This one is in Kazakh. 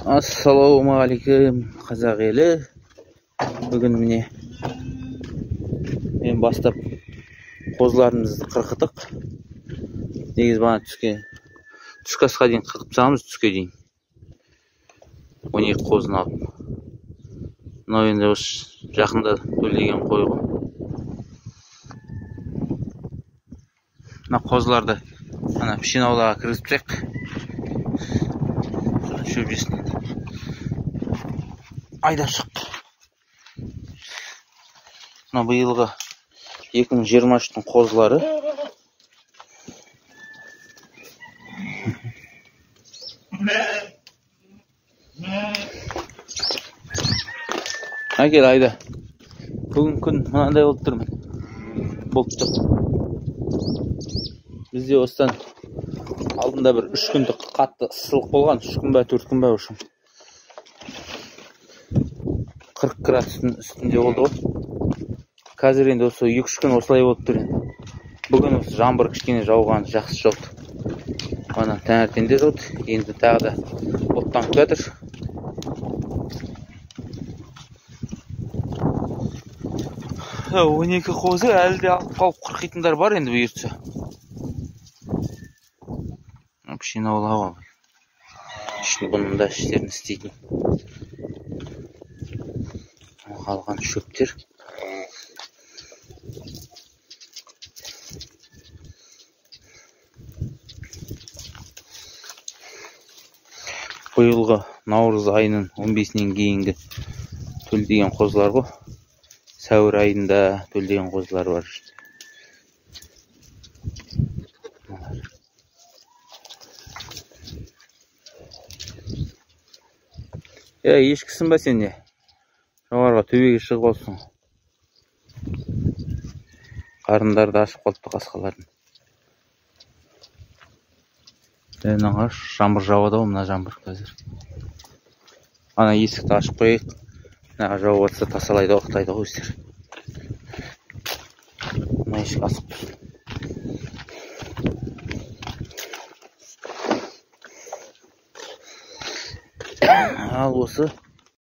Ассалаумағалейкум қазақ елі. Бүгін міне мен бастап қозыларымызды қырқытық. Негіз бана түскі асқа дейін қырқып тастағанбыз, түске дейін 12 қозыны алып. Мынау енді осы жақында төлдеген қой ғой. Мына қозыларды ана пішенаулаға кіргізіп тастайық. Шөп жесін. Айдап шық. Мына биылғы 2023-тің қозылары. Әкел айда. Бүгін күн мынандай болып тұр. Бізде осыдан алдында бір 3 күндік қатты ысылық болған. 3 күн бе, 4 күн бе ұшым. 40 градустың үстінде болды ғой. Қазір енді осы 2-3 күн осылай болып тұр. Бүгін осы жаңбыр кішкене жауған, жақсы жауды. Ана таңертеңде жауды. Енді тағы да оттанып жатыр. О, 12 қозы әлі де алып қалып қырқитындар бар енді бұйыртса. Пішенаулаға үшін бұның да іштерін істейтін. Қалған шөптер. Биылғы наурыз айының 15-нен кейінгі төлдеген қозылар ғой. Сәуір айында төлдеген қозылар бар. Ешкісін ба сен не? Жоғарға төбеге шығып алсын. Қарындарды ашып қалыпты қасқалардың. Мына жаңбыр жауады ғой, мына жаңбыр қазір. Ана есікті ашып қойайық. Мына жауып жатса тасалайды, оқтайды ғой өздері. Мына есік асық тұрсын. Ал осы